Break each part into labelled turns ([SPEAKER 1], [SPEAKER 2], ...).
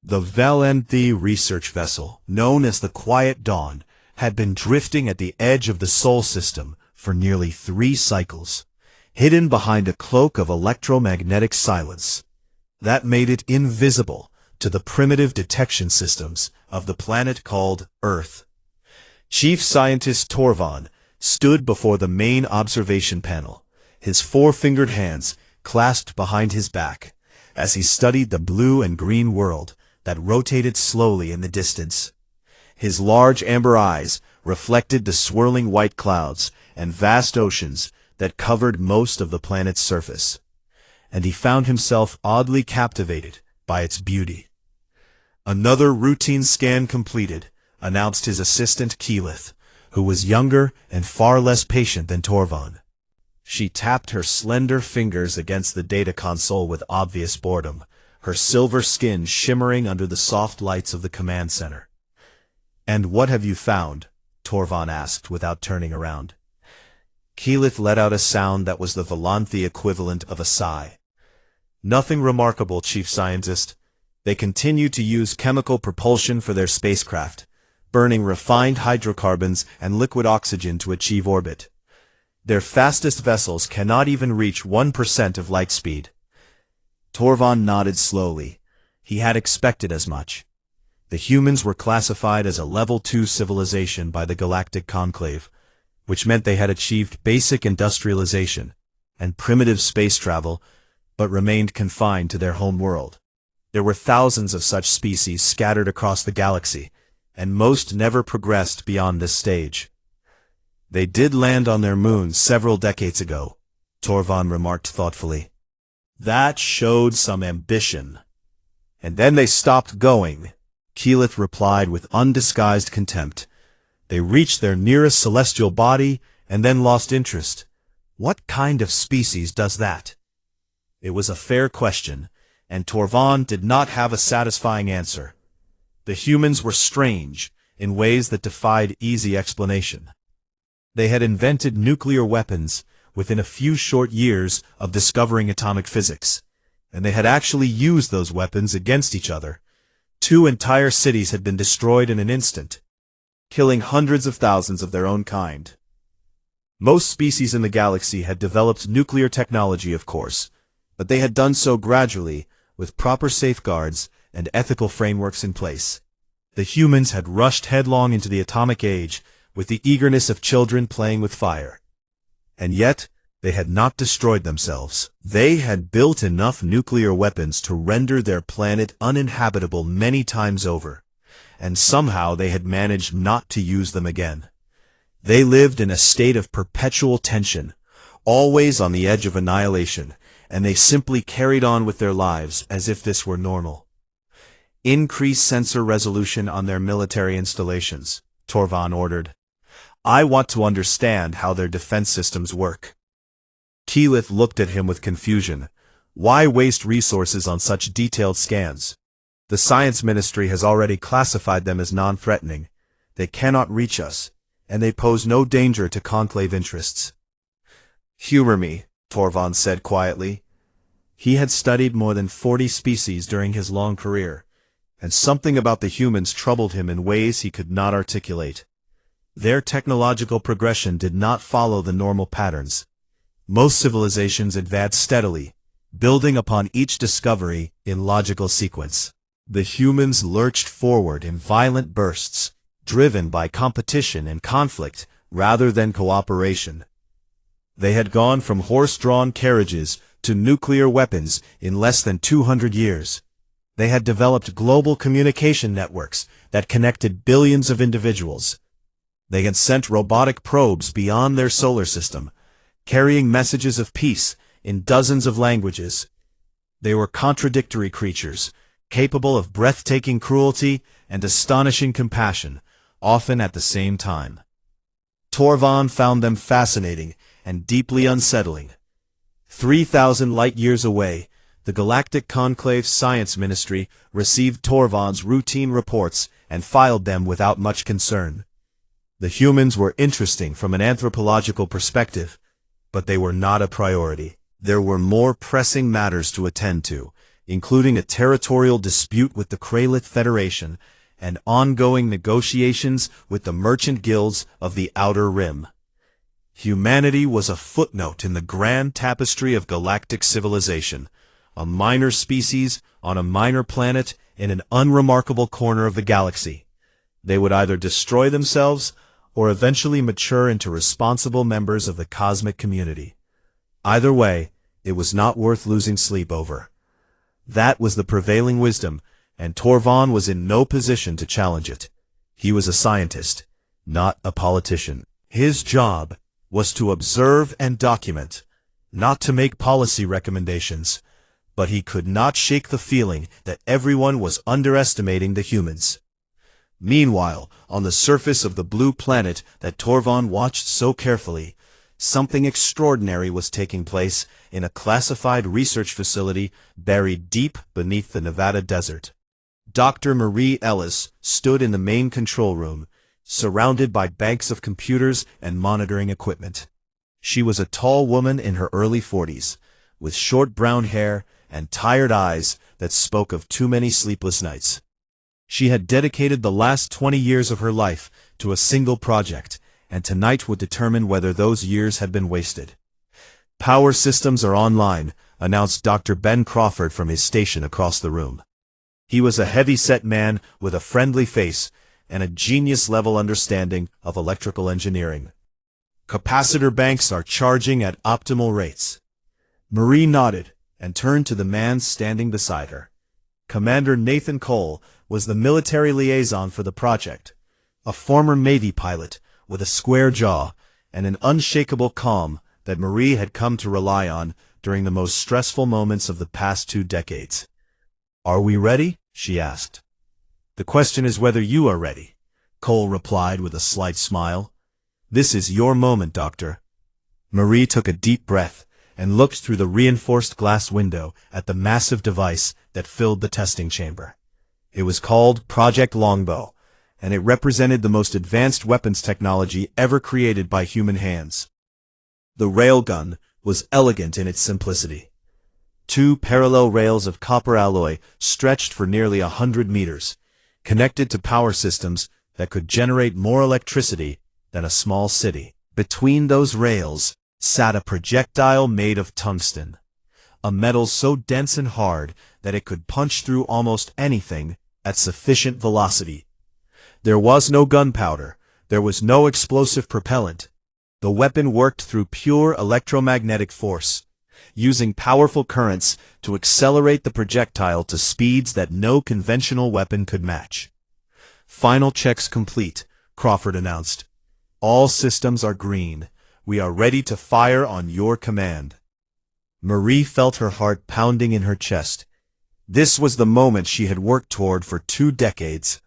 [SPEAKER 1] The Valenthe research vessel, known as the Quiet Dawn, had been drifting at the edge of the Sol system for nearly 3 cycles, hidden behind a cloak of electromagnetic silence that made it invisible to the primitive detection systems of the planet called Earth. Chief Scientist Torvon stood before the main observation panel, his 4-fingered hands clasped behind his back, as he studied the blue and green world that rotated slowly in the distance. His large amber eyes reflected the swirling white clouds and vast oceans that covered most of the planet's surface, and he found himself oddly captivated by its beauty. "Another routine scan completed," announced his assistant Keyleth, who was younger and far less patient than Torvon. She tapped her slender fingers against the data console with obvious boredom, her silver skin shimmering under the soft lights of the command center. "And what have you found?" Torvon asked without turning around. Keyleth let out a sound that was the Valenthe equivalent of a sigh. "Nothing remarkable, Chief Scientist. They continue to use chemical propulsion for their spacecraft, burning refined hydrocarbons and liquid oxygen to achieve orbit. Their fastest vessels cannot even reach 1% of light speed." Torvon nodded slowly. He had expected as much. The humans were classified as a Level 2 civilization by the Galactic Conclave, which meant they had achieved basic industrialization and primitive space travel, but remained confined to their home world. There were thousands of such species scattered across the galaxy, and most never progressed beyond this stage. "They did land on their moon several decades ago," Torvon remarked thoughtfully. "That showed some ambition. And then they stopped going," Keyleth replied with undisguised contempt. "They reached their nearest celestial body and then lost interest. What kind of species does that?" It was a fair question, and Torvon did not have a satisfying answer. The humans were strange in ways that defied easy explanation. They had invented nuclear weapons within a few short years of discovering atomic physics, and they had actually used those weapons against each other. 2 entire cities had been destroyed in an instant, killing hundreds of thousands of their own kind. Most species in the galaxy had developed nuclear technology, of course, but they had done so gradually, with proper safeguards and ethical frameworks in place. The humans had rushed headlong into the atomic age with the eagerness of children playing with fire. And yet, they had not destroyed themselves. They had built enough nuclear weapons to render their planet uninhabitable many times over, and somehow they had managed not to use them again. They lived in a state of perpetual tension, always on the edge of annihilation, and they simply carried on with their lives as if this were normal. "Increase sensor resolution on their military installations," Torvon ordered. "I want to understand how their defense systems work." Keyleth looked at him with confusion. Why waste resources on such detailed scans? The Science Ministry has already classified them as non-threatening. They cannot reach us, and they pose no danger to Conclave interests. "Humor me," Torvon said quietly. He had studied more than 40 species during his long career, and something about the humans troubled him in ways he could not articulate. Their technological progression did not follow the normal patterns. Most civilizations advanced steadily, building upon each discovery in logical sequence. The humans lurched forward in violent bursts, driven by competition and conflict rather than cooperation. They had gone from horse-drawn carriages to nuclear weapons in less than 200 years. They had developed global communication networks that connected billions of individuals. They had sent robotic probes beyond their solar system, carrying messages of peace in dozens of languages. They were contradictory creatures, capable of breathtaking cruelty and astonishing compassion, often at the same time. Torvon found them fascinating and deeply unsettling. 3,000 light-years away, the Galactic Conclave Science Ministry received Torvon's routine reports and filed them without much concern. The humans were interesting from an anthropological perspective, but they were not a priority. There were more pressing matters to attend to, including a territorial dispute with the Kralith Federation and ongoing negotiations with the merchant guilds of the Outer Rim. Humanity was a footnote in the grand tapestry of galactic civilization, a minor species on a minor planet in an unremarkable corner of the galaxy. They would either destroy themselves or eventually mature into responsible members of the cosmic community. Either way, it was not worth losing sleep over. That was the prevailing wisdom, and Torvald was in no position to challenge it. He was a scientist, not a politician. His job was to observe and document, not to make policy recommendations, but he could not shake the feeling that everyone was underestimating the humans. Meanwhile, on the surface of the blue planet that Torvald watched so carefully, something extraordinary was taking place in a classified research facility buried deep beneath the Nevada desert. Dr. Marie Ellis stood in the main control room, surrounded by banks of computers and monitoring equipment. She was a tall woman in her early 40s, with short brown hair and tired eyes that spoke of too many sleepless nights. She had dedicated the last 20 years of her life to a single project, and tonight would determine whether those years had been wasted. "Power systems are online," announced Dr. Ben Crawford from his station across the room. He was a heavy-set man with a friendly face and a genius-level understanding of electrical engineering. "Capacitor banks are charging at optimal rates." Marie nodded and turned to the man standing beside her. Commander Nathan Cole was the military liaison for the project, a former Navy pilot with a square jaw and an unshakable calm that Marie had come to rely on during the most stressful moments of the past 2 decades. "Are we ready?" she asked. "The question is whether you are ready," Cole replied with a slight smile. "This is your moment, Doctor." Marie took a deep breath and looked through the reinforced glass window at the massive device that filled the testing chamber. It was called Project Longbow, and it represented the most advanced weapons technology ever created by human hands. The railgun was elegant in its simplicity. 2 parallel rails of copper alloy stretched for nearly 100 meters, connected to power systems that could generate more electricity than a small city. Between those rails sat a projectile made of tungsten, a metal so dense and hard that it could punch through almost anything at sufficient velocity. There was no gunpowder, there was no explosive propellant. The weapon worked through pure electromagnetic force, using powerful currents to accelerate the projectile to speeds that no conventional weapon could match. "Final checks complete," Crawford announced. "All systems are green. We are ready to fire on your command." Marie felt her heart pounding in her chest. This was the moment she had worked toward for 2 decades.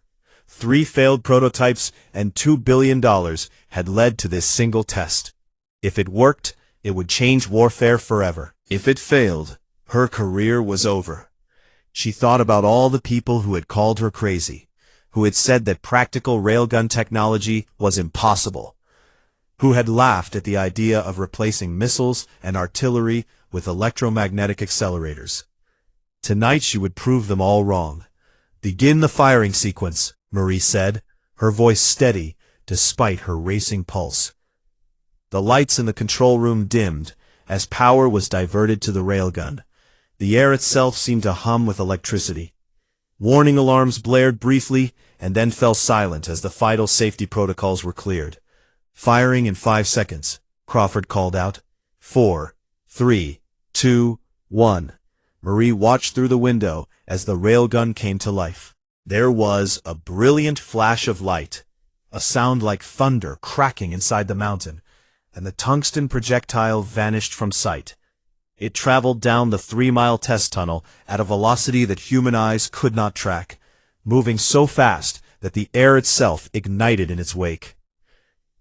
[SPEAKER 1] 3 failed prototypes and $2 billion had led to this single test. If it worked, it would change warfare forever. If it failed, her career was over. She thought about all the people who had called her crazy, who had said that practical railgun technology was impossible, who had laughed at the idea of replacing missiles and artillery with electromagnetic accelerators. Tonight she would prove them all wrong. "Begin the firing sequence," Marie said, her voice steady despite her racing pulse. The lights in the control room dimmed as power was diverted to the railgun. The air itself seemed to hum with electricity. Warning alarms blared briefly and then fell silent as the vital safety protocols were cleared. "Firing in 5 seconds, Crawford called out. 4, 3, 2, 1. Marie watched through the window as the railgun came to life. There was a brilliant flash of light, a sound like thunder cracking inside the mountain, and the tungsten projectile vanished from sight. It traveled down the 3-mile test tunnel at a velocity that human eyes could not track, moving so fast that the air itself ignited in its wake.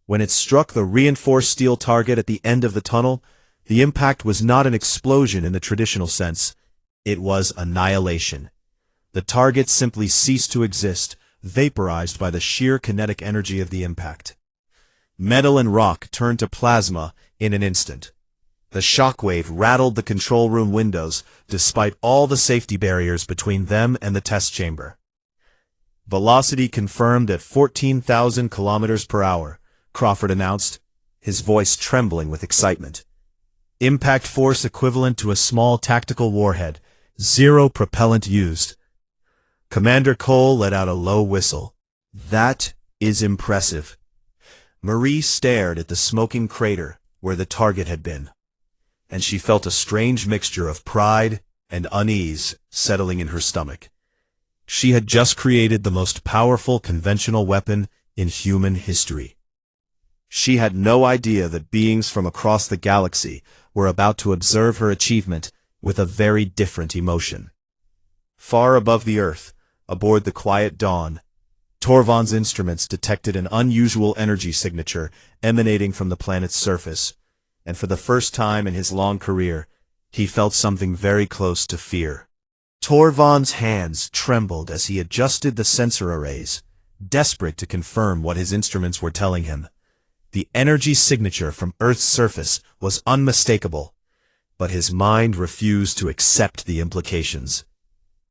[SPEAKER 1] When it struck the reinforced steel target at the end of the tunnel, the impact was not an explosion in the traditional sense. It was annihilation. The target simply ceased to exist, vaporized by the sheer kinetic energy of the impact. Metal and rock turned to plasma in an instant. The shockwave rattled the control room windows, despite all the safety barriers between them and the test chamber. Velocity confirmed at 14,000 kilometers per hour, Crawford announced, his voice trembling with excitement. Impact force equivalent to a small tactical warhead, 0 propellant used. Commander Cole let out a low whistle. That is impressive. Marie stared at the smoking crater where the target had been, and she felt a strange mixture of pride and unease settling in her stomach. She had just created the most powerful conventional weapon in human history. She had no idea that beings from across the galaxy were about to observe her achievement with a very different emotion. Far above the Earth, aboard the Quiet Dawn, Torvon's instruments detected an unusual energy signature emanating from the planet's surface, and for the first time in his long career, he felt something very close to fear. Torvon's hands trembled as he adjusted the sensor arrays, desperate to confirm what his instruments were telling him. The energy signature from Earth's surface was unmistakable, but his mind refused to accept the implications.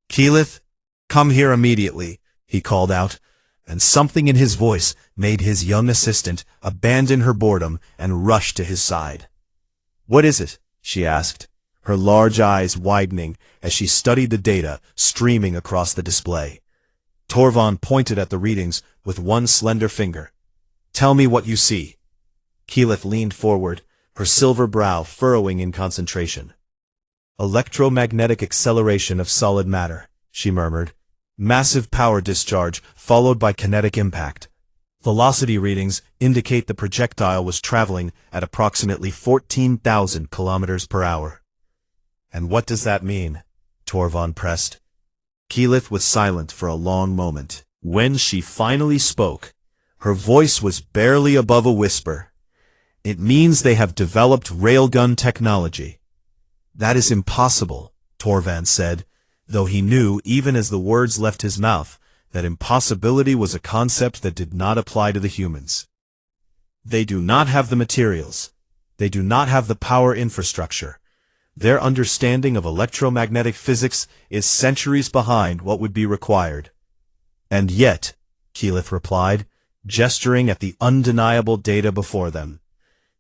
[SPEAKER 1] "Keyleth, come here immediately," he called out, and something in his voice made his young assistant abandon her boredom and rush to his side. "What is it?" she asked, her large eyes widening as she studied the data streaming across the display. Torvon pointed at the readings with one slender finger. "Tell me what you see." Keyleth leaned forward, her silver brow furrowing in concentration. "Electromagnetic acceleration of solid matter," she murmured. "Massive power discharge followed by kinetic impact. Velocity readings indicate the projectile was traveling at approximately 14,000 kilometers per hour." "And what does that mean?" Torvon pressed. Keyleth was silent for a long moment. When she finally spoke, her voice was barely above a whisper. "It means they have developed railgun technology." "That is impossible," Torvon said, though he knew, even as the words left his mouth, that impossibility was a concept that did not apply to the humans. "They do not have the materials. They do not have the power infrastructure. Their understanding of electromagnetic physics is centuries behind what would be required." "And yet," Keyleth replied, gesturing at the undeniable data before them.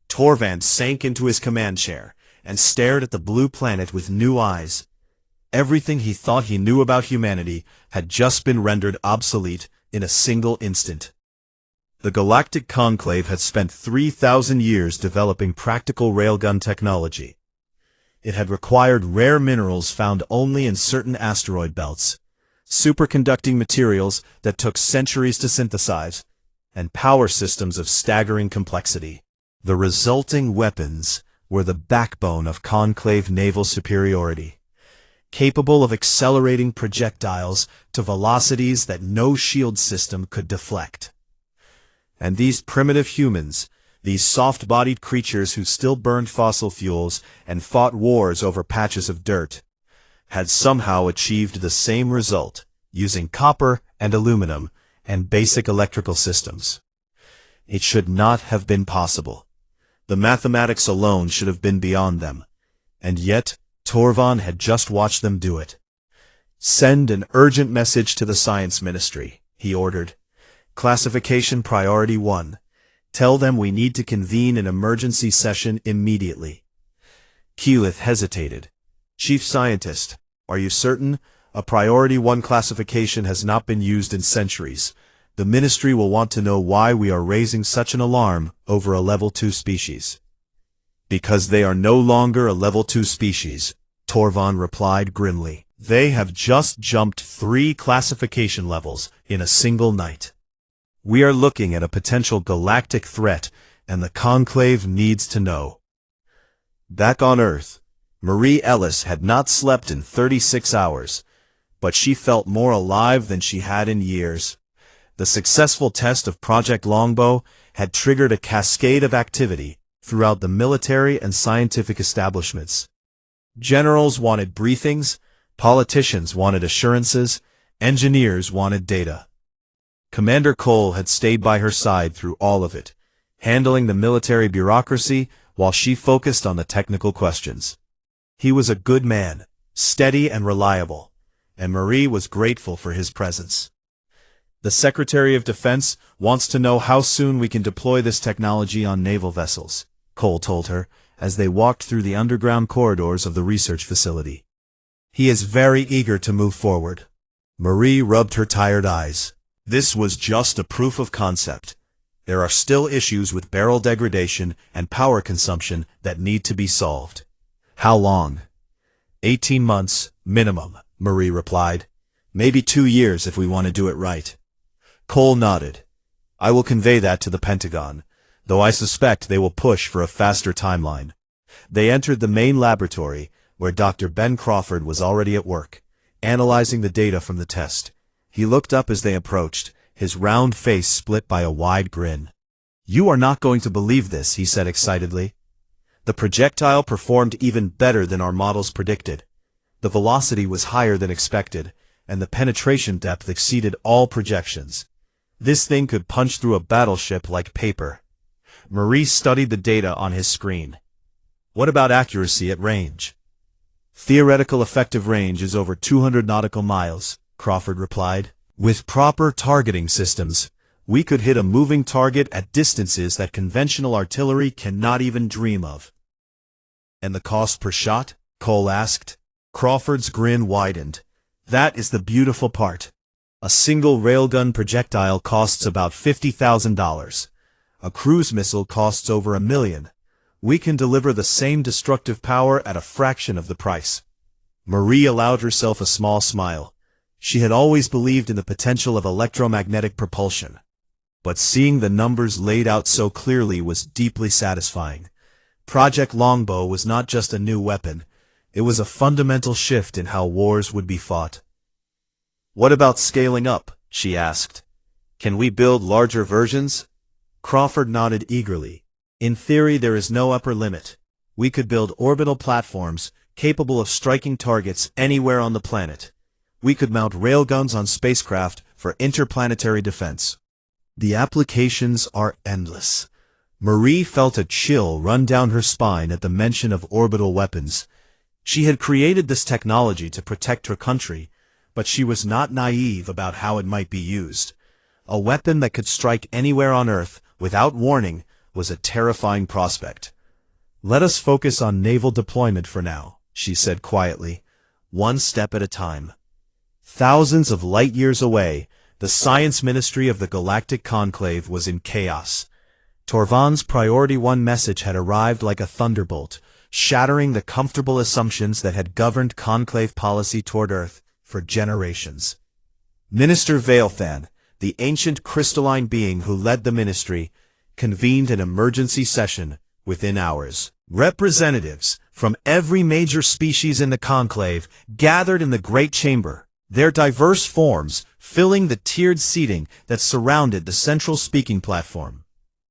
[SPEAKER 1] Torvon sank into his command chair and stared at the blue planet with new eyes. Everything he thought he knew about humanity had just been rendered obsolete in a single instant. The Galactic Conclave had spent 3,000 years developing practical railgun technology. It had required rare minerals found only in certain asteroid belts, superconducting materials that took centuries to synthesize, and power systems of staggering complexity. The resulting weapons were the backbone of Conclave naval superiority, capable of accelerating projectiles to velocities that no shield system could deflect. And these primitive humans, these soft-bodied creatures who still burned fossil fuels and fought wars over patches of dirt, had somehow achieved the same result, using copper and aluminum and basic electrical systems. It should not have been possible. The mathematics alone should have been beyond them, and yet Torvon had just watched them do it. "Send an urgent message to the Science Ministry," he ordered. "Classification Priority 1. Tell them we need to convene an emergency session immediately." Keyleth hesitated. "Chief Scientist, are you certain? A Priority 1 classification has not been used in centuries. The Ministry will want to know why we are raising such an alarm over a Level 2 species." "Because they are no longer a Level 2 species," Torvon replied grimly. "They have just jumped 3 classification levels in a single night. We are looking at a potential galactic threat, and the Conclave needs to know." Back on Earth, Marie Ellis had not slept in 36 hours, but she felt more alive than she had in years. The successful test of Project Longbow had triggered a cascade of activity throughout the military and scientific establishments. Generals wanted briefings, politicians wanted assurances, engineers wanted data. Commander Cole had stayed by her side through all of it, handling the military bureaucracy while she focused on the technical questions. He was a good man, steady and reliable, and Marie was grateful for his presence. The Secretary of Defense wants to know how soon we can deploy this technology on naval vessels, Cole told her, as they walked through the underground corridors of the research facility. He is very eager to move forward. Marie rubbed her tired eyes. This was just a proof of concept. There are still issues with barrel degradation and power consumption that need to be solved. How long? 18 months, minimum, Marie replied. Maybe 2 years if we want to do it right. Cole nodded. I will convey that to the Pentagon, though I suspect they will push for a faster timeline. They entered the main laboratory, where Dr. Ben Crawford was already at work, analyzing the data from the test. He looked up as they approached, his round face split by a wide grin. You are not going to believe this, he said excitedly. The projectile performed even better than our models predicted. The velocity was higher than expected, and the penetration depth exceeded all projections. This thing could punch through a battleship like paper. Marie studied the data on his screen. What about accuracy at range? Theoretical effective range is over 200 nautical miles, Crawford replied. With proper targeting systems, we could hit a moving target at distances that conventional artillery cannot even dream of. And the cost per shot? Cole asked. Crawford's grin widened. That is the beautiful part. A single railgun projectile costs about $50,000. A cruise missile costs over $1 million. We can deliver the same destructive power at a fraction of the price. Marie allowed herself a small smile. She had always believed in the potential of electromagnetic propulsion. But seeing the numbers laid out so clearly was deeply satisfying. Project Longbow was not just a new weapon. It was a fundamental shift in how wars would be fought. What about scaling up? She asked. Can we build larger versions? Crawford nodded eagerly. In theory, there is no upper limit. We could build orbital platforms capable of striking targets anywhere on the planet. We could mount railguns on spacecraft for interplanetary defense. The applications are endless. Marie felt a chill run down her spine at the mention of orbital weapons. She had created this technology to protect her country, but she was not naive about how it might be used. A weapon that could strike anywhere on Earth without warning was a terrifying prospect. Let us focus on naval deployment for now, she said quietly, one step at a time. Thousands of light years away, the science ministry of the Galactic Conclave was in chaos. Torvan's Priority 1 message had arrived like a thunderbolt, shattering the comfortable assumptions that had governed Conclave policy toward Earth for generations. Minister Veilthan, the ancient crystalline being who led the ministry, convened an emergency session within hours. Representatives from every major species in the conclave gathered in the Great Chamber, their diverse forms filling the tiered seating that surrounded the central speaking platform.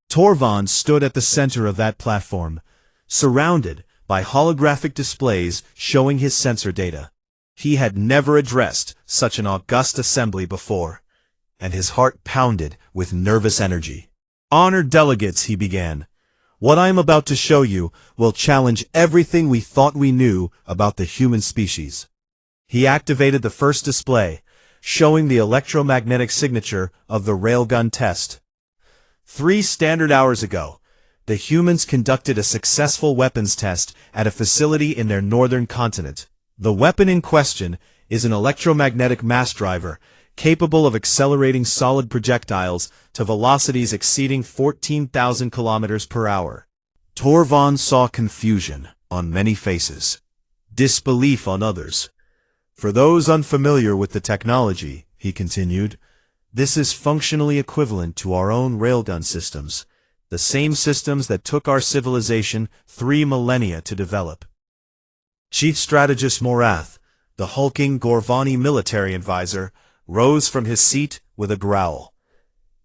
[SPEAKER 1] Torvan stood at the center of that platform, surrounded by holographic displays showing his sensor data. He had never addressed such an august assembly before, and his heart pounded with nervous energy. Honored delegates, he began. What I am about to show you will challenge everything we thought we knew about the human species. He activated the first display, showing the electromagnetic signature of the railgun test. 3 standard hours ago, the humans conducted a successful weapons test at a facility in their northern continent. The weapon in question is an electromagnetic mass driver capable of accelerating solid projectiles to velocities exceeding 14,000 kilometers per hour. Torvan saw confusion on many faces, disbelief on others. For those unfamiliar with the technology, he continued, this is functionally equivalent to our own railgun systems, the same systems that took our civilization 3 millennia to develop. Chief Strategist Morath, the hulking Gorvani military advisor, rose from his seat with a growl.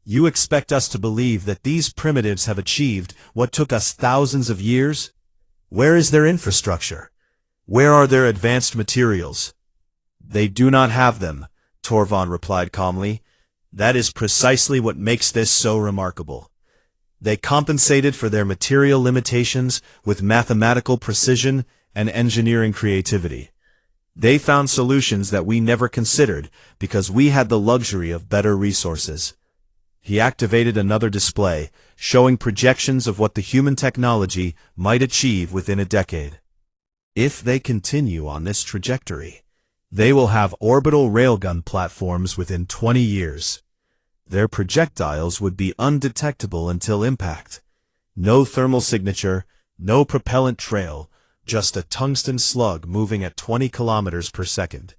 [SPEAKER 1] You expect us to believe that these primitives have achieved what took us thousands of years? Where is their infrastructure? Where are their advanced materials? They do not have them, Torvan replied calmly. That is precisely what makes this so remarkable. They compensated for their material limitations with mathematical precision and engineering creativity. They found solutions that we never considered because we had the luxury of better resources. He activated another display, showing projections of what the human technology might achieve within a decade. If they continue on this trajectory, they will have orbital railgun platforms within 20 years. Their projectiles would be undetectable until impact. No thermal signature, no propellant trail, just a tungsten slug moving at 20 kilometers per second.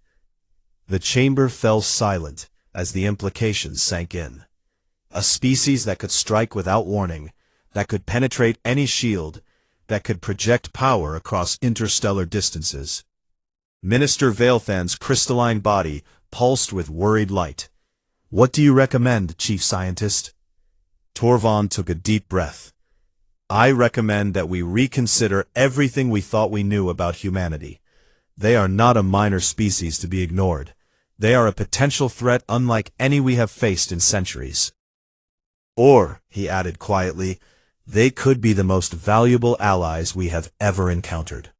[SPEAKER 1] The chamber fell silent as the implications sank in. A species that could strike without warning, that could penetrate any shield, that could project power across interstellar distances. Minister Veilthan's crystalline body pulsed with worried light. "What do you recommend, Chief Scientist?" Torvon took a deep breath. "I recommend that we reconsider everything we thought we knew about humanity. They are not a minor species to be ignored. They are a potential threat unlike any we have faced in centuries. Or," he added quietly, "they could be the most valuable allies we have ever encountered.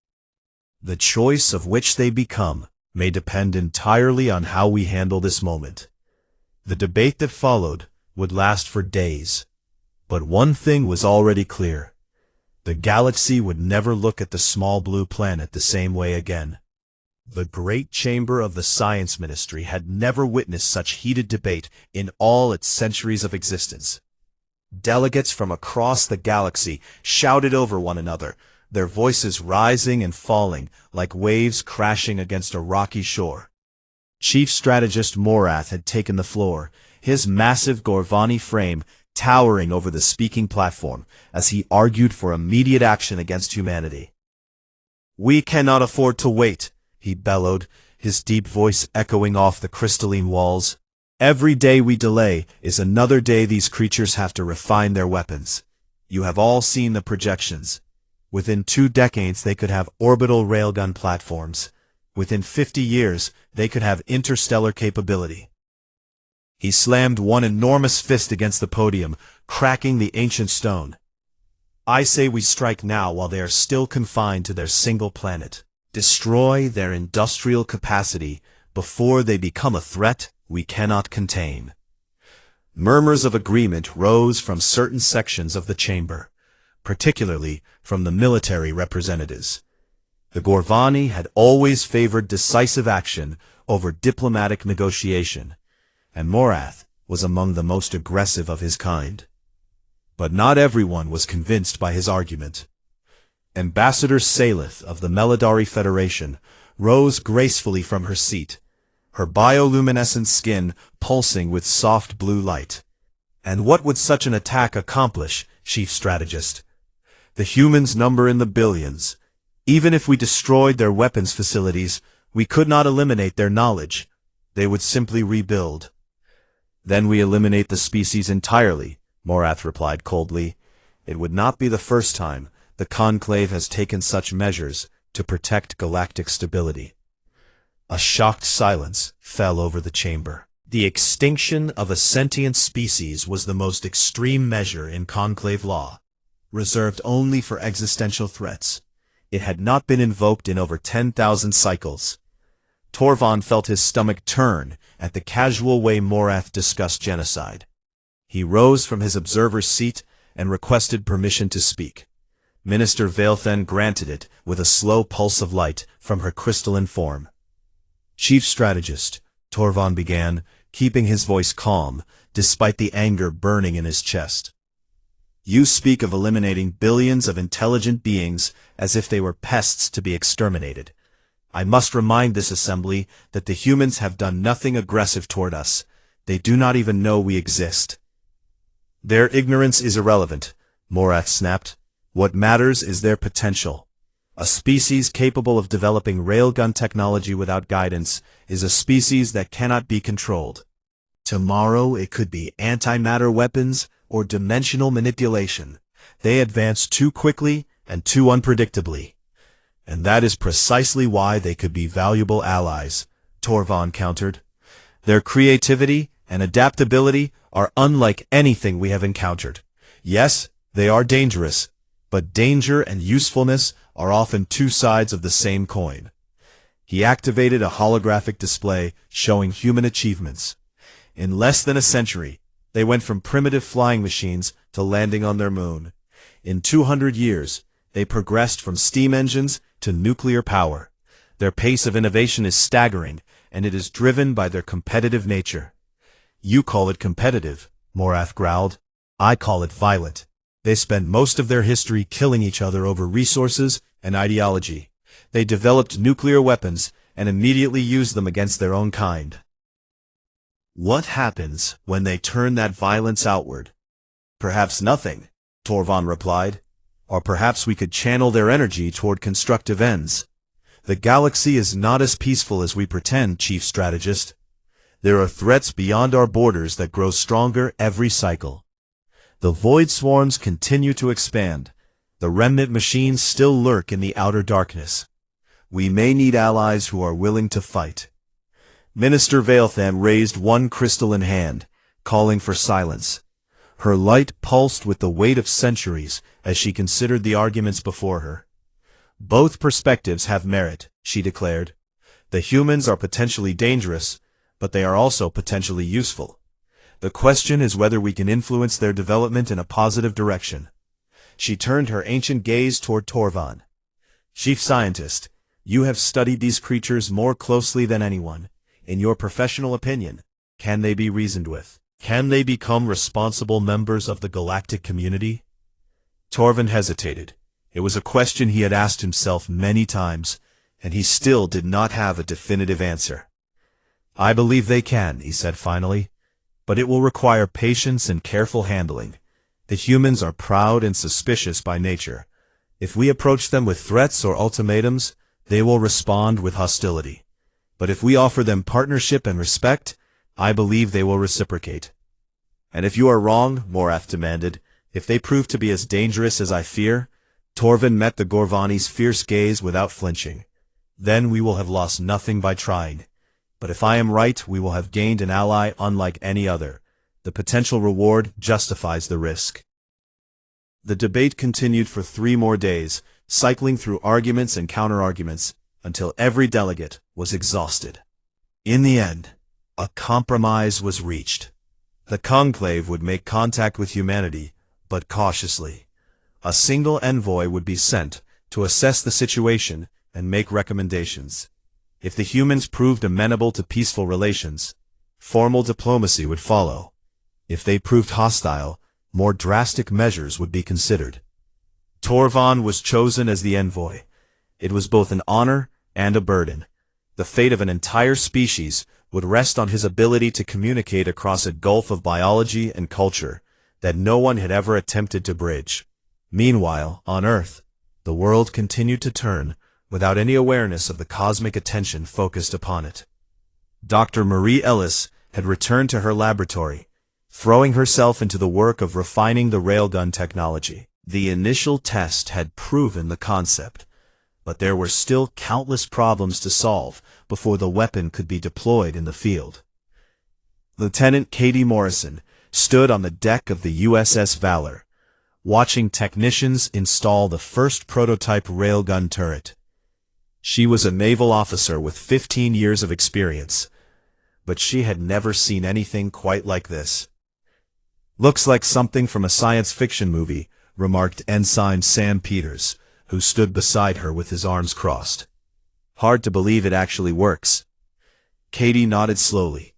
[SPEAKER 1] The choice of which they become may depend entirely on how we handle this moment." The debate that followed would last for days. But one thing was already clear. The galaxy would never look at the small blue planet the same way again. The great chamber of the Science Ministry had never witnessed such heated debate in all its centuries of existence. Delegates from across the galaxy shouted over one another, their voices rising and falling like waves crashing against a rocky shore. Chief Strategist Morath had taken the floor, his massive Gorvani frame towering over the speaking platform as he argued for immediate action against humanity. "We cannot afford to wait," he bellowed, his deep voice echoing off the crystalline walls. "Every day we delay is another day these creatures have to refine their weapons. You have all seen the projections. Within 2 decades they could have orbital railgun platforms. Within 50 years, they could have interstellar capability." He slammed one enormous fist against the podium, cracking the ancient stone. "I say we strike now while they are still confined to their single planet. Destroy their industrial capacity before they become a threat we cannot contain." Murmurs of agreement rose from certain sections of the chamber, particularly from the military representatives. The Gorvani had always favored decisive action over diplomatic negotiation, and Morath was among the most aggressive of his kind. But not everyone was convinced by his argument. Ambassador Salith of the Melodari Federation rose gracefully from her seat, her bioluminescent skin pulsing with soft blue light. "And what would such an attack accomplish, Chief Strategist? The humans number in the billions. Even if we destroyed their weapons facilities, we could not eliminate their knowledge. They would simply rebuild." "Then we eliminate the species entirely," Morath replied coldly. "It would not be the first time the Conclave has taken such measures to protect galactic stability." A shocked silence fell over the chamber. The extinction of a sentient species was the most extreme measure in Conclave law, reserved only for existential threats. It had not been invoked in over 10,000 cycles. Torvon felt his stomach turn at the casual way Morath discussed genocide. He rose from his observer's seat and requested permission to speak. Minister Veilthan granted it with a slow pulse of light from her crystalline form. "Chief Strategist," Torvon began, keeping his voice calm, despite the anger burning in his chest. "You speak of eliminating billions of intelligent beings as if they were pests to be exterminated. I must remind this assembly that the humans have done nothing aggressive toward us. They do not even know we exist." "Their ignorance is irrelevant," Morath snapped. "What matters is their potential. A species capable of developing railgun technology without guidance is a species that cannot be controlled. Tomorrow it could be antimatter weapons or dimensional manipulation. They advance too quickly and too unpredictably. And that is precisely why they could be valuable allies," Torvon countered. "Their creativity and adaptability are unlike anything we have encountered. Yes, they are dangerous, but danger and usefulness are often two sides of the same coin. He activated a holographic display showing human achievements. In less than a century, they went from primitive flying machines to landing on their moon. In 200 years, they progressed from steam engines to nuclear power. Their pace of innovation is staggering, and it is driven by their competitive nature. You call it competitive, Morath growled. I call it violent. They spent most of their history killing each other over resources and ideology. They developed nuclear weapons and immediately used them against their own kind. What happens when they turn that violence outward? Perhaps nothing, Torvan replied. Or perhaps we could channel their energy toward constructive ends. The galaxy is not as peaceful as we pretend, Chief Strategist. There are threats beyond our borders that grow stronger every cycle. The void swarms continue to expand. The remnant machines still lurk in the outer darkness. We may need allies who are willing to fight. Minister Veilthan raised one crystalline hand, calling for silence. Her light pulsed with the weight of centuries as she considered the arguments before her. Both perspectives have merit, she declared. The humans are potentially dangerous, but they are also potentially useful. The question is whether we can influence their development in a positive direction. She turned her ancient gaze toward Torvan. Chief Scientist, you have studied these creatures more closely than anyone. In your professional opinion, can they be reasoned with? Can they become responsible members of the galactic community? Torvan hesitated. It was a question he had asked himself many times, and he still did not have a definitive answer. I believe they can, he said finally, but it will require patience and careful handling. The humans are proud and suspicious by nature. If we approach them with threats or ultimatums, they will respond with hostility. But if we offer them partnership and respect, I believe they will reciprocate. And if you are wrong, Morath demanded, if they prove to be as dangerous as I fear, Torvan met the Gorvani's fierce gaze without flinching. Then we will have lost nothing by trying. But if I am right, we will have gained an ally unlike any other. The potential reward justifies the risk. The debate continued for 3 more days, cycling through arguments and counter-arguments, until every delegate was exhausted. In the end, a compromise was reached. The Conclave would make contact with humanity, but cautiously. A single envoy would be sent to assess the situation and make recommendations. If the humans proved amenable to peaceful relations, formal diplomacy would follow. If they proved hostile, more drastic measures would be considered. Torvan was chosen as the envoy. It was both an honor and a burden. The fate of an entire species would rest on his ability to communicate across a gulf of biology and culture that no one had ever attempted to bridge. Meanwhile, on Earth, the world continued to turn without any awareness of the cosmic attention focused upon it. Dr. Marie Ellis had returned to her laboratory, throwing herself into the work of refining the Railgun technology. The initial test had proven the concept, but there were still countless problems to solve before the weapon could be deployed in the field. Lieutenant Katie Morrison stood on the deck of the USS Valor, watching technicians install the first prototype railgun turret. She was a naval officer with 15 years of experience, but she had never seen anything quite like this. Looks like something from a science fiction movie, remarked Ensign Sam Peters, who stood beside her with his arms crossed. Hard to believe it actually works. Katie nodded slowly.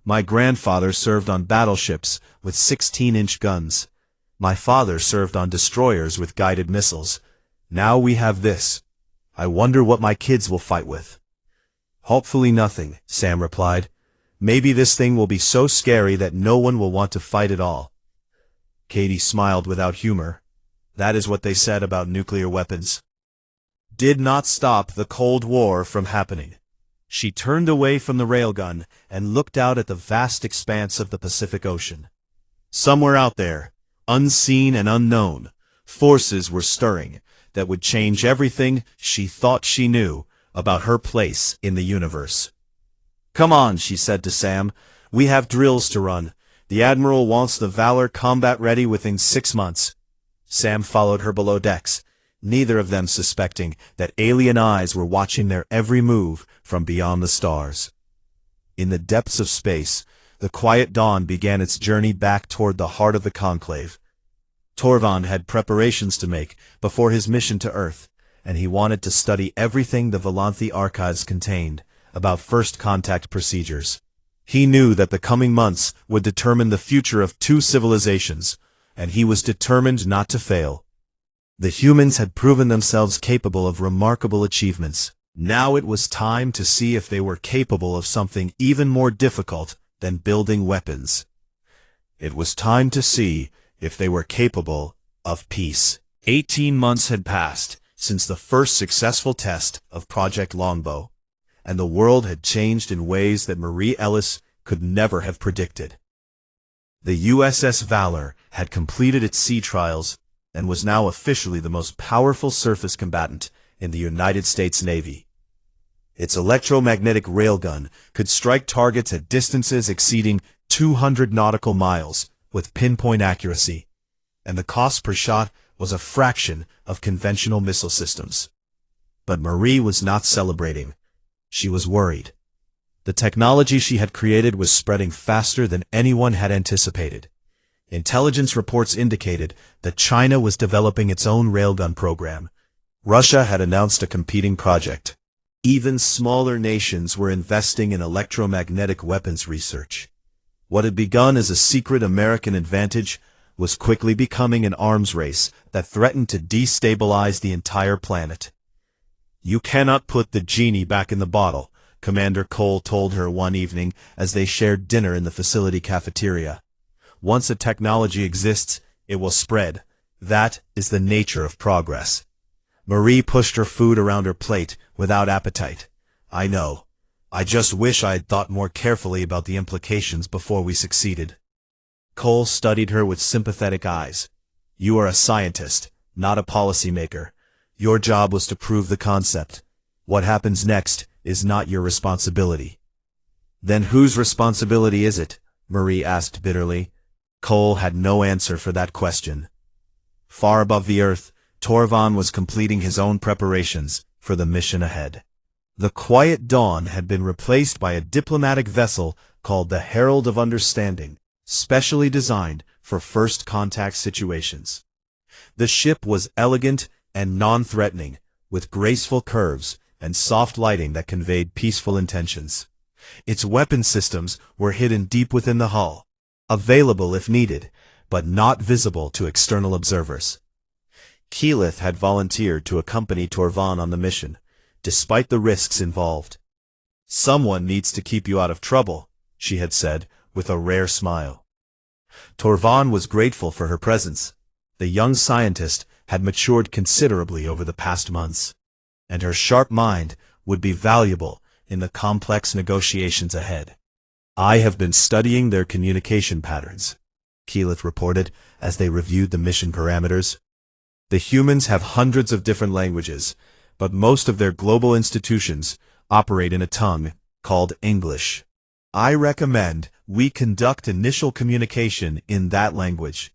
[SPEAKER 1] My grandfather served on battleships with 16-inch guns. My father served on destroyers with guided missiles. Now we have this. I wonder what my kids will fight with. Hopefully nothing, Sam replied. Maybe this thing will be so scary that no one will want to fight at all. Katie smiled without humor. That is what they said about nuclear weapons. Did not stop the Cold War from happening. She turned away from the railgun and looked out at the vast expanse of the Pacific Ocean. Somewhere out there, unseen and unknown, forces were stirring that would change everything she thought she knew about her place in the universe. Come on, she said to Sam. We have drills to run. The Admiral wants the Valor combat ready within 6 months. Sam followed her below decks, neither of them suspecting that alien eyes were watching their every move from beyond the stars. In the depths of space, the quiet dawn began its journey back toward the heart of the Conclave. Torvald had preparations to make before his mission to Earth, and he wanted to study everything the Volanthi archives contained about first contact procedures. He knew that the coming months would determine the future of 2 civilizations, and he was determined not to fail. The humans had proven themselves capable of remarkable achievements. Now it was time to see if they were capable of something even more difficult than building weapons. It was time to see if they were capable of peace. 18 months had passed since the first successful test of Project Longbow, and the world had changed in ways that Marie Ellis could never have predicted. The USS Valor had completed its sea trials and was now officially the most powerful surface combatant in the United States Navy. Its electromagnetic railgun could strike targets at distances exceeding 200 nautical miles with pinpoint accuracy, and the cost per shot was a fraction of conventional missile systems. But Marie was not celebrating. She was worried. The technology she had created was spreading faster than anyone had anticipated. Intelligence reports indicated that China was developing its own railgun program. Russia had announced a competing project. Even smaller nations were investing in electromagnetic weapons research. What had begun as a secret American advantage was quickly becoming an arms race that threatened to destabilize the entire planet. "You cannot put the genie back in the bottle," Commander Cole told her one evening as they shared dinner in the facility cafeteria. "Once a technology exists, it will spread. That is the nature of progress." Marie pushed her food around her plate without appetite. "I know. I just wish I had thought more carefully about the implications before we succeeded." Cole studied her with sympathetic eyes. "You are a scientist, not a policymaker. Your job was to prove the concept. What happens next is not your responsibility." "Then whose responsibility is it?" Marie asked bitterly. Cole had no answer for that question. Far above the Earth, Torvald was completing his own preparations for the mission ahead. The quiet dawn had been replaced by a diplomatic vessel called the Herald of Understanding, specially designed for first contact situations. The ship was elegant and non-threatening, with graceful curves and soft lighting that conveyed peaceful intentions. Its weapon systems were hidden deep within the hull, available if needed, but not visible to external observers. Keyleth had volunteered to accompany Torvald on the mission, despite the risks involved. "Someone needs to keep you out of trouble," she had said, with a rare smile. Torvald was grateful for her presence. The young scientist had matured considerably over the past months, and her sharp mind would be valuable in the complex negotiations ahead. "I have been studying their communication patterns," Keyleth reported as they reviewed the mission parameters. "The humans have hundreds of different languages, but most of their global institutions operate in a tongue called English. I recommend we conduct initial communication in that language."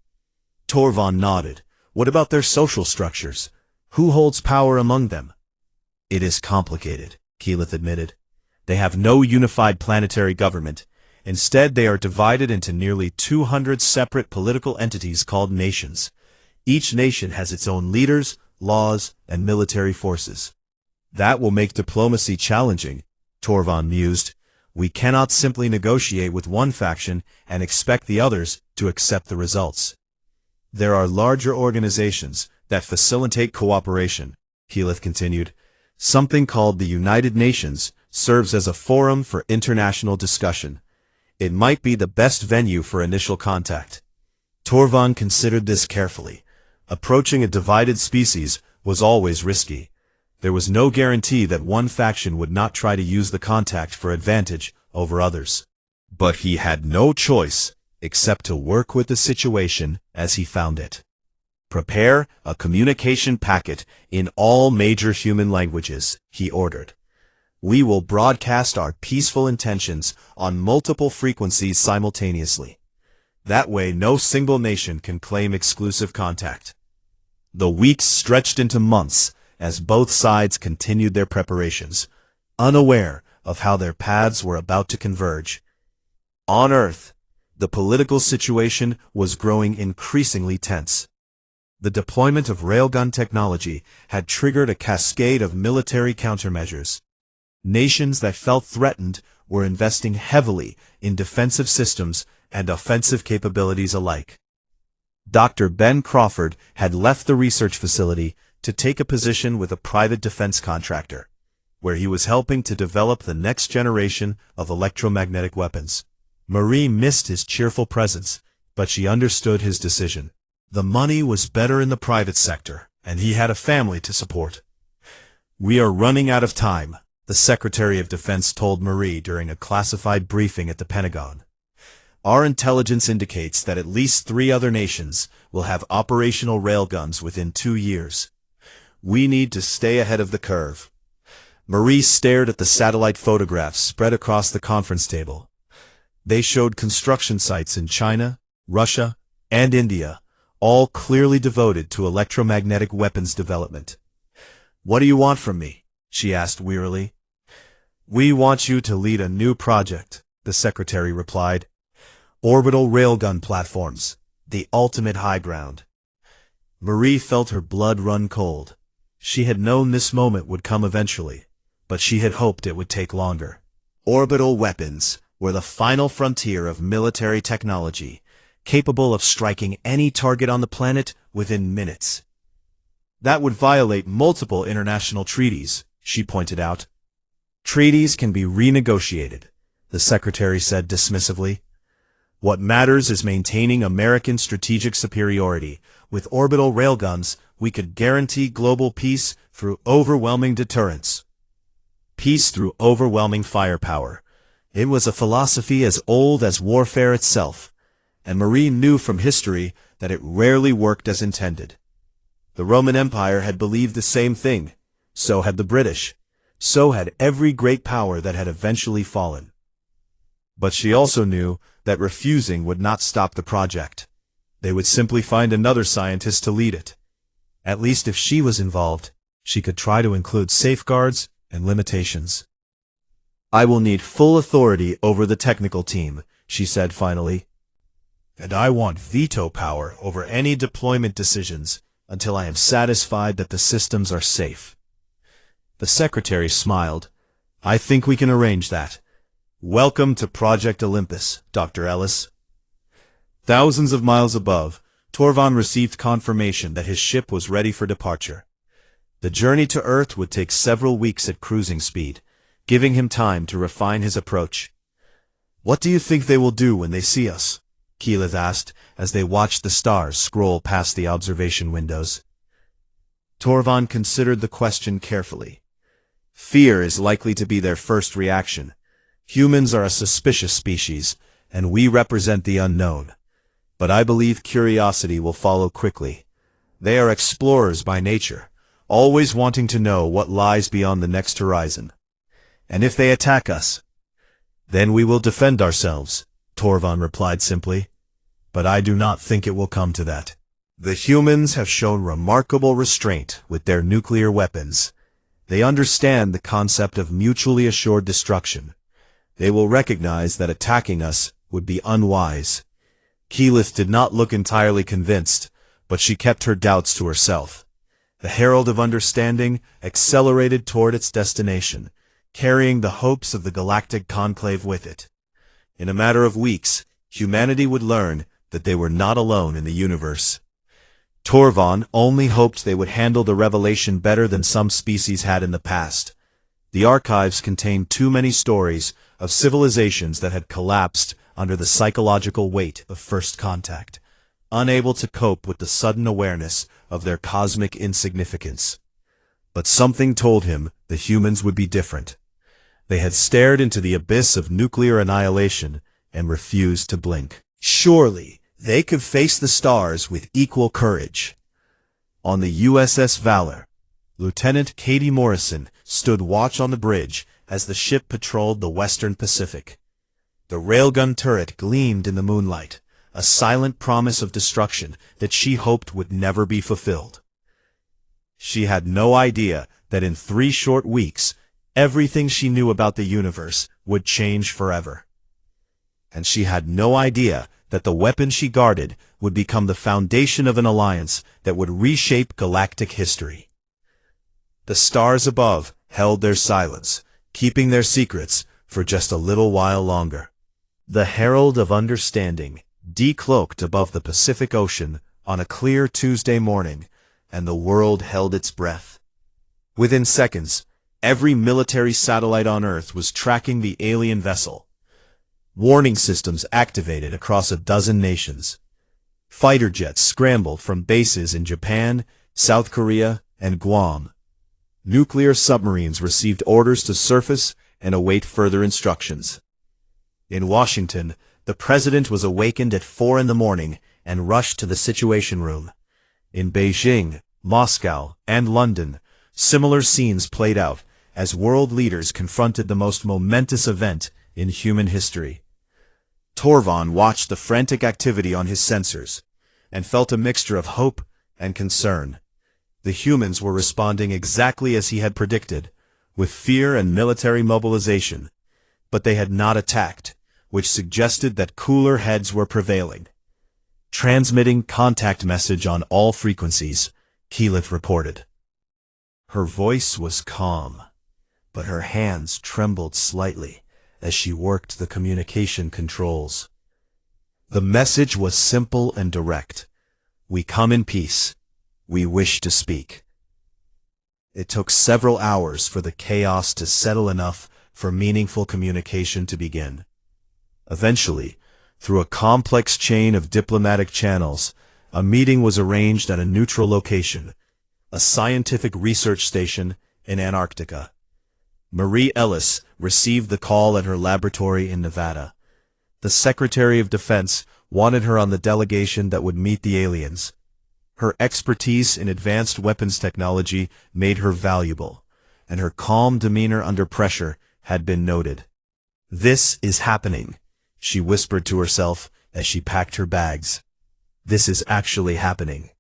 [SPEAKER 1] Torvald nodded. "What about their social structures? Who holds power among them?" "It is complicated," Keyleth admitted. "They have no unified planetary government. Instead, they are divided into nearly 200 separate political entities called nations. Each nation has its own leaders, laws, and military forces." "That will make diplomacy challenging," Torvald mused. "We cannot simply negotiate with one faction and expect the others to accept the results." "There are larger organizations that facilitate cooperation," Keyleth continued. "Something called the United Nations serves as a forum for international discussion. It might be the best venue for initial contact." Torvald considered this carefully. Approaching a divided species was always risky. There was no guarantee that one faction would not try to use the contact for advantage over others. But he had no choice except to work with the situation as he found it. "Prepare a communication packet in all major human languages," he ordered. "We will broadcast our peaceful intentions on multiple frequencies simultaneously. That way no single nation can claim exclusive contact. The weeks stretched into months as both sides continued their preparations, unaware of how their paths were about to converge. On Earth, the political situation was growing increasingly tense. The deployment of railgun technology had triggered a cascade of military countermeasures. Nations that felt threatened were investing heavily in defensive systems and offensive capabilities alike. Dr. Ben Crawford had left the research facility to take a position with a private defense contractor, where he was helping to develop the next generation of electromagnetic weapons. Marie missed his cheerful presence, but she understood his decision. The money was better in the private sector, and he had a family to support. "We are running out of time," the Secretary of Defense told Marie during a classified briefing at the Pentagon. "Our intelligence indicates that at least 3 other nations will have operational railguns within 2 years. We need to stay ahead of the curve." Marie stared at the satellite photographs spread across the conference table. They showed construction sites in China, Russia, and India, all clearly devoted to electromagnetic weapons development. "What do you want from me?" she asked wearily. "We want you to lead a new project," the secretary replied. "Orbital railgun platforms, the ultimate high ground." Marie felt her blood run cold. She had known this moment would come eventually, but she had hoped it would take longer. Orbital weapons were the final frontier of military technology, capable of striking any target on the planet within minutes. "That would violate multiple international treaties," she pointed out. "Treaties can be renegotiated," the secretary said dismissively. "What matters is maintaining American strategic superiority. With orbital railguns, we could guarantee global peace through overwhelming deterrence." Peace through overwhelming firepower. It was a philosophy as old as warfare itself, and Marie knew from history that it rarely worked as intended. The Roman Empire had believed the same thing. So had the British. So had every great power that had eventually fallen. But she also knew that refusing would not stop the project. They would simply find another scientist to lead it. At least if she was involved, she could try to include safeguards and limitations. "I will need full authority over the technical team," she said finally. "And I want veto power over any deployment decisions until I am satisfied that the systems are safe." The secretary smiled. "I think we can arrange that. Welcome to Project Olympus, Dr. Ellis." Thousands of miles above, Torvald received confirmation that his ship was ready for departure. The journey to Earth would take several weeks at cruising speed, giving him time to refine his approach. "What do you think they will do when they see us?" Keyleth asked as they watched the stars scroll past the observation windows. Torvald considered the question carefully. "Fear is likely to be their first reaction. Humans are a suspicious species, and we represent the unknown. But I believe curiosity will follow quickly. They are explorers by nature, always wanting to know what lies beyond the next horizon. And if they attack us, then we will defend ourselves," Torvald replied simply. "But I do not think it will come to that. The humans have shown remarkable restraint with their nuclear weapons. They understand the concept of mutually assured destruction. They will recognize that attacking us would be unwise." Keyleth did not look entirely convinced, but she kept her doubts to herself. The Herald of Understanding accelerated toward its destination, carrying the hopes of the Galactic Conclave with it. In a matter of weeks, humanity would learn that they were not alone in the universe. Torvald only hoped they would handle the revelation better than some species had in the past. The archives contained too many stories of civilizations that had collapsed under the psychological weight of first contact, unable to cope with the sudden awareness of their cosmic insignificance. But something told him the humans would be different. They had stared into the abyss of nuclear annihilation and refused to blink. Surely they could face the stars with equal courage. On the USS Valor, Lieutenant Katie Morrison stood watch on the bridge as the ship patrolled the western Pacific. The railgun turret gleamed in the moonlight, a silent promise of destruction that she hoped would never be fulfilled. She had no idea that in 3 short weeks, everything she knew about the universe would change forever. And she had no idea that the weapon she guarded would become the foundation of an alliance that would reshape galactic history. The stars above held their silence, keeping their secrets for just a little while longer. The herald of understanding decloaked above the Pacific Ocean on a clear Tuesday morning, and the world held its breath. Within seconds, every military satellite on Earth was tracking the alien vessel. Warning systems activated across a dozen nations. Fighter jets scrambled from bases in Japan, South Korea, and Guam. Nuclear submarines received orders to surface and await further instructions. In Washington, the president was awakened at 4 a.m. and rushed to the Situation Room. In Beijing, Moscow, and London, similar scenes played out as world leaders confronted the most momentous event in human history. Torvald watched the frantic activity on his sensors and felt a mixture of hope and concern. The humans were responding exactly as he had predicted, with fear and military mobilization, but they had not attacked, which suggested that cooler heads were prevailing. Transmitting contact message on all frequencies, Keyleth reported. Her voice was calm, but her hands trembled slightly as she worked the communication controls. The message was simple and direct. We come in peace. We wish to speak. It took several hours for the chaos to settle enough for meaningful communication to begin. Eventually, through a complex chain of diplomatic channels, a meeting was arranged at a neutral location, a scientific research station in Antarctica. Marie Ellis received the call at her laboratory in Nevada. The Secretary of Defense wanted her on the delegation that would meet the aliens. Her expertise in advanced weapons technology made her valuable, and her calm demeanor under pressure had been noted. "This is happening," she whispered to herself as she packed her bags. "This is actually happening."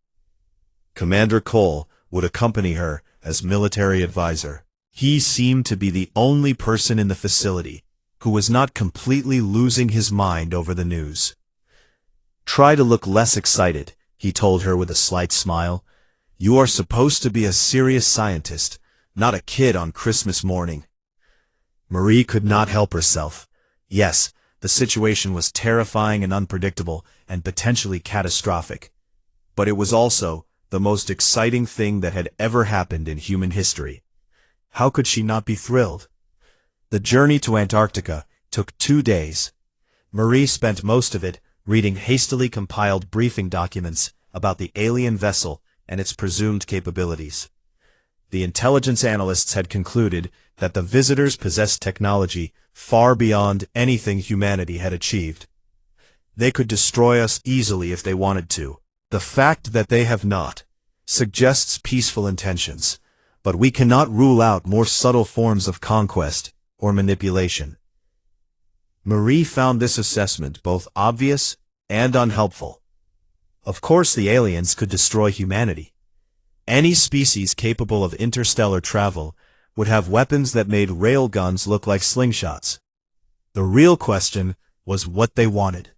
[SPEAKER 1] Commander Cole would accompany her as military advisor. He seemed to be the only person in the facility who was not completely losing his mind over the news. "Try to look less excited," he told her with a slight smile. "You are supposed to be a serious scientist, not a kid on Christmas morning." Marie could not help herself. Yes, the situation was terrifying and unpredictable and potentially catastrophic. But it was also the most exciting thing that had ever happened in human history. How could she not be thrilled? The journey to Antarctica took 2 days. Marie spent most of it reading hastily compiled briefing documents about the alien vessel and its presumed capabilities. The intelligence analysts had concluded that the visitors possessed technology far beyond anything humanity had achieved. They could destroy us easily if they wanted to. The fact that they have not suggests peaceful intentions, but we cannot rule out more subtle forms of conquest or manipulation. Marie found this assessment both obvious and unhelpful. Of course the aliens could destroy humanity. Any species capable of interstellar travel would have weapons that made railguns look like slingshots. The real question was what they wanted.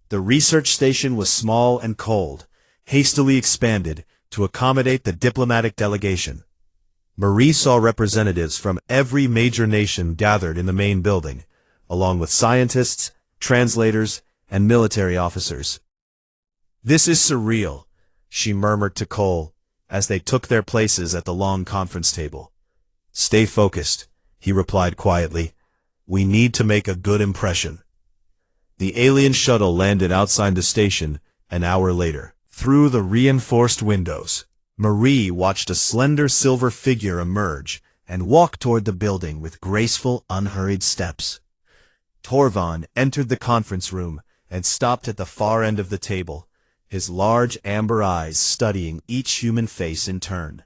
[SPEAKER 1] The research station was small and cold, hastily expanded to accommodate the diplomatic delegation. Marie saw representatives from every major nation gathered in the main building, along with scientists, translators, and military officers. "This is surreal," she murmured to Cole, as they took their places at the long conference table. "Stay focused," he replied quietly. "We need to make a good impression." The alien shuttle landed outside the station an hour later. Through the reinforced windows, Marie watched a slender silver figure emerge and walk toward the building with graceful, unhurried steps. Torvald entered the conference room and stopped at the far end of the table, his large amber eyes studying each human face in turn.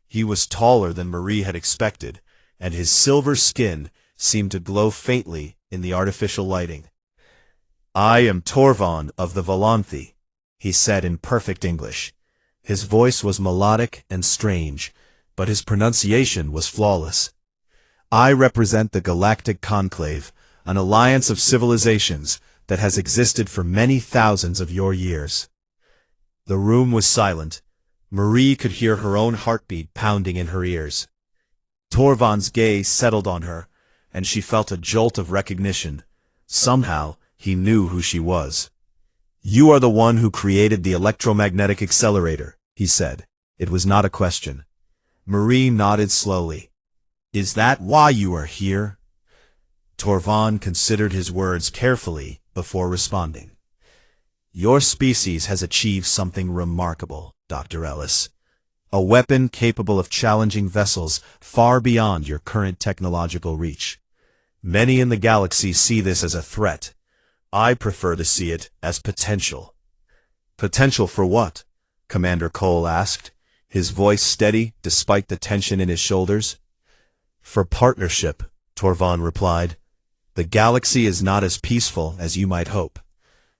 [SPEAKER 1] He was taller than Marie had expected, and his silver skin seemed to glow faintly in the artificial lighting. I am Torvon of the Volanthi, he said in perfect English. His voice was melodic and strange, but his pronunciation was flawless. I represent the Galactic Conclave, an alliance of civilizations that has existed for many thousands of your years. The room was silent. Marie could hear her own heartbeat pounding in her ears. Torvon's gaze settled on her, and she felt a jolt of recognition. Somehow, he knew who she was. You are the one who created the electromagnetic accelerator, he said. It was not a question. Marie nodded slowly. Is that why you are here? Torvon considered his words carefully before responding. Your species has achieved something remarkable, Dr. Ellis. A weapon capable of challenging vessels far beyond your current technological reach. Many in the galaxy see this as a threat. I prefer to see it as potential. Potential for what? Commander Cole asked, his voice steady despite the tension in his shoulders. For partnership, Torvon replied. The galaxy is not as peaceful as you might hope.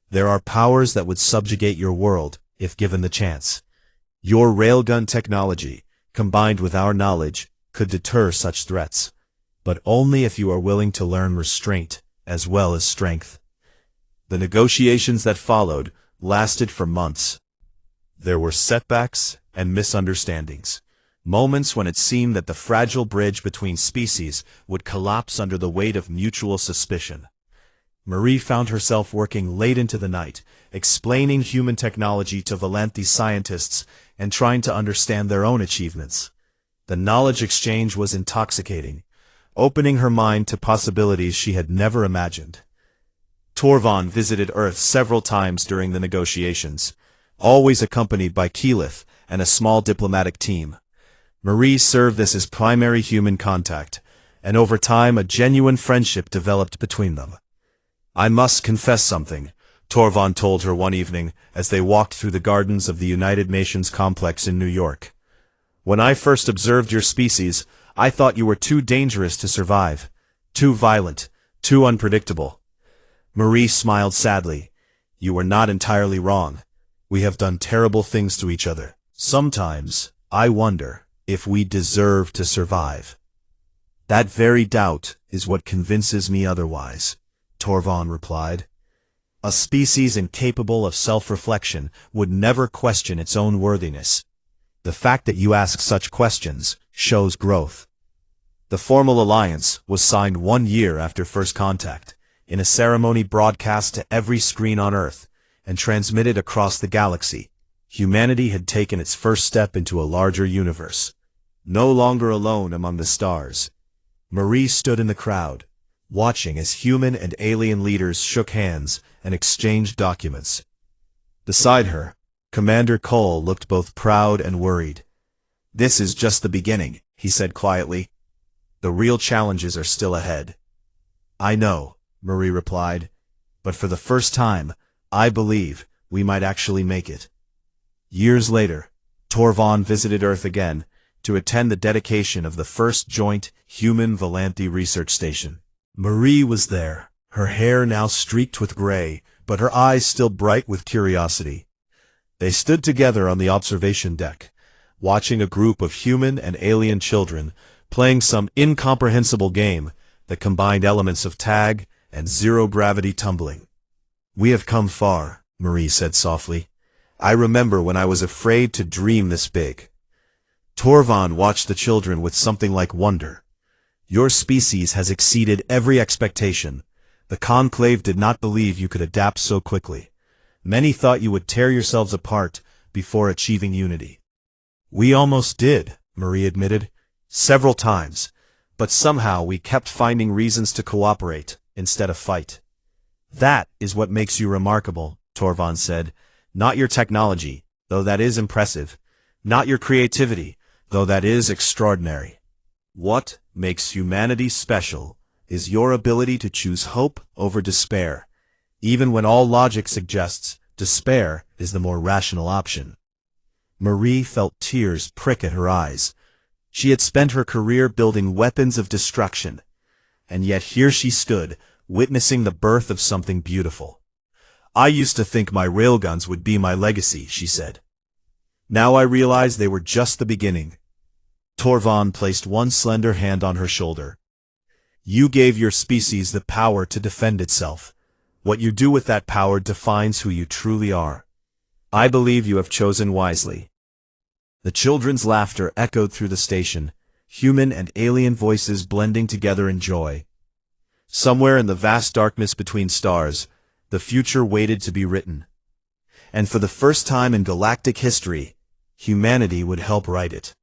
[SPEAKER 1] There are powers that would subjugate your world if given the chance. Your railgun technology, combined with our knowledge, could deter such threats, but only if you are willing to learn restraint as well as strength. The negotiations that followed lasted for months. There were setbacks and misunderstandings, moments when it seemed that the fragile bridge between species would collapse under the weight of mutual suspicion. Marie found herself working late into the night, explaining human technology to Volanthi scientists and trying to understand their own achievements. The knowledge exchange was intoxicating, opening her mind to possibilities she had never imagined. Torvon visited Earth several times during the negotiations, always accompanied by Keyleth and a small diplomatic team. Marie served as his primary human contact, and over time a genuine friendship developed between them. I must confess something, Torvon told her one evening as they walked through the gardens of the United Nations complex in New York. When I first observed your species, I thought you were too dangerous to survive, too violent, too unpredictable. Marie smiled sadly. You were not entirely wrong. We have done terrible things to each other. Sometimes, I wonder if we deserve to survive. That very doubt is what convinces me otherwise, Torvon replied. A species incapable of self-reflection would never question its own worthiness. The fact that you ask such questions shows growth. The formal alliance was signed 1 year after first contact, in a ceremony broadcast to every screen on Earth and transmitted across the galaxy. Humanity had taken its first step into a larger universe, no longer alone among the stars. Marie stood in the crowd, watching as human and alien leaders shook hands and exchanged documents. Beside her, Commander Cole looked both proud and worried. This is just the beginning, he said quietly. The real challenges are still ahead. I know, Marie replied, but for the first time, I believe we might actually make it. Years later, Torvon visited Earth again to attend the dedication of the first joint human Volanthi research station. Marie was there, her hair now streaked with gray, but her eyes still bright with curiosity. They stood together on the observation deck, watching a group of human and alien children playing some incomprehensible game that combined elements of tag and zero-gravity tumbling. We have come far, Marie said softly. I remember when I was afraid to dream this big. Torvon watched the children with something like wonder. Your species has exceeded every expectation. The Conclave did not believe you could adapt so quickly. Many thought you would tear yourselves apart before achieving unity. We almost did, Marie admitted, several times, but somehow we kept finding reasons to cooperate instead of fight. That is what makes you remarkable, Torvon said. Not your technology, though that is impressive. Not your creativity, though that is extraordinary. What makes humanity special is your ability to choose hope over despair, even when all logic suggests despair is the more rational option. Marie felt tears prick at her eyes. She had spent her career building weapons of destruction, and yet here she stood, witnessing the birth of something beautiful. I used to think my railguns would be my legacy, she said. Now I realize they were just the beginning. Torvald placed one slender hand on her shoulder. You gave your species the power to defend itself. What you do with that power defines who you truly are. I believe you have chosen wisely. The children's laughter echoed through the station, human and alien voices blending together in joy. Somewhere in the vast darkness between stars, the future waited to be written. And for the first time in galactic history, humanity would help write it.